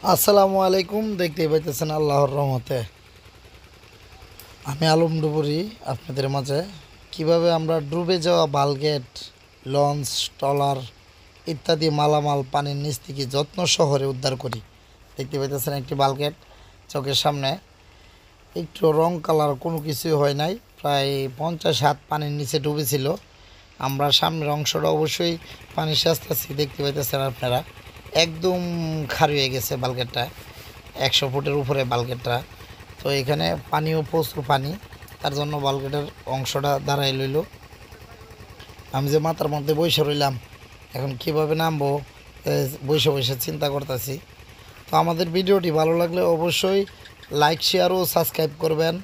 আসসালামু আলাইকুম। দেখতেই পাইতেছেন আল্লাহর রহমতে আমি আলম ডুবুরি আপনাদের মাঝে কিভাবে আমরা ডুবে যাওয়া বালগেট, লঞ্চ, ট্রলার ইত্যাদি মালামাল পানির নিচ থেকে যত্ন শহরে উদ্ধার করি। দেখতে পাইতেছেন একটি বালগেট চোখের সামনে, একটু রং কালার কোনো কিছুই হয় নাই, প্রায় 50 হাত পানির নিচে ডুবেছিল। আমরা সামনের অংশটা অবশ্যই পানির সাথে দেখতে পাইতেছেন আপনারা, একদম খারি হয়ে গেছে বালগেটটা, 100 ফুটের উপরে বালগেটটা। তো এখানে পানিও প্রচুর পানি, তার জন্য বালগেটের অংশটা দাঁড়াই লইল। আমি যে মাথার মধ্যে বসে রইলাম, এখন কিভাবে নামবো বসে বসে চিন্তা করতেছি। তো আমাদের ভিডিওটি ভালো লাগলে অবশ্যই লাইক, শেয়ার ও সাবস্ক্রাইব করবেন।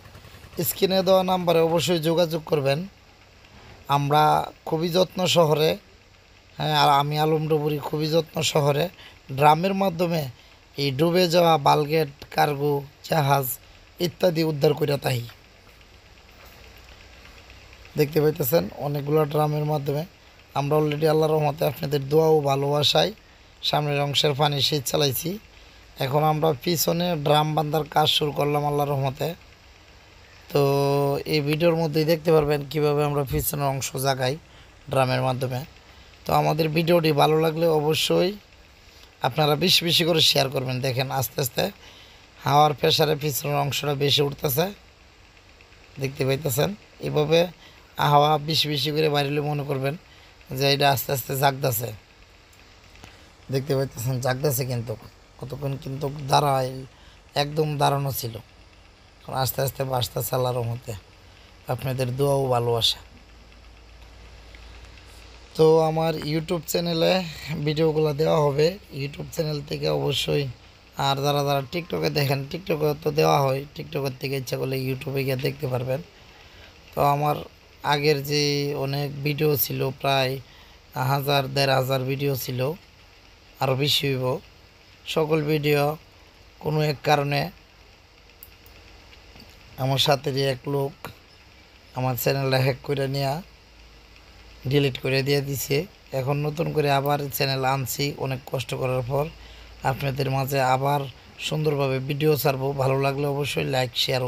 স্ক্রিনে দেওয়া নাম্বারে অবশ্যই যোগাযোগ করবেন। আমরা খুবই যত্ন শহরে, হ্যাঁ, আর আমি আলম ডুবুরি খুবই যত্ন শহরে ড্রামের মাধ্যমে এই ডুবে যাওয়া বালগেট, কার্গো, জাহাজ ইত্যাদি উদ্ধার করে তাই দেখতে পাইতেছেন অনেকগুলো ড্রামের মাধ্যমে। আমরা অলরেডি আল্লাহর রহমতে আপনাদের দোয়া ও ভালোবাসায় সামনের অংশের পানি শীত চালাইছি। এখন আমরা পিছনে ড্রাম বান্ধার কাজ শুরু করলাম আল্লাহর রহমতে। তো এই ভিডিওর মধ্যেই দেখতে পারবেন কিভাবে আমরা পিছনের অংশ জাগাই ড্রামের মাধ্যমে। তো আমাদের ভিডিওটি ভালো লাগলে অবশ্যই আপনারা বেশি বেশি করে শেয়ার করবেন। দেখেন আস্তে আস্তে হাওয়ার প্রেসারে পিছনের অংশটা বেশি উঠতেছে, দেখতে পাইতেছেন। এভাবে হাওয়া বেশি বেশি করে বাড়িলে মনে করবেন যে এটা আস্তে আস্তে জাগতেছে, দেখতে পাইতেছেন জাগতেছে, কিন্তু কতক্ষণ কিন্তু দাঁড়ায়, একদম দাঁড়ানো ছিল। এখন আস্তে আস্তে বাসতেছে আল্লাহর রহমতে, আপনাদের দোয়া ও ভালোবাসা। তো আমার ইউটিউব চ্যানেলে ভিডিওগুলো দেওয়া হবে, ইউটিউব চ্যানেল থেকে অবশ্যই। আর যারা যারা টিকটকে দেখেন, টিকটকে তো দেওয়া হয়, টিকটকের থেকে ইচ্ছা করলে ইউটিউবে গিয়ে দেখতে পারবেন। তো আমার আগের যে অনেক ভিডিও ছিল, প্রায় 1000-1500 ভিডিও ছিল, আরও বেশি হইব। সকল ভিডিও কোনো এক কারণে আমার সাথেরই এক লোক আমার চ্যানেলটা হ্যাক করে নেওয়া, ডিলিট করে দিয়ে দিছে। এখন নতুন করে আবার চ্যানেল আনছি অনেক কষ্ট করার পর, আপনাদের মাঝে আবার সুন্দরভাবে ভিডিও ছাড়বো। ভালো লাগলে অবশ্যই লাইক, শেয়ার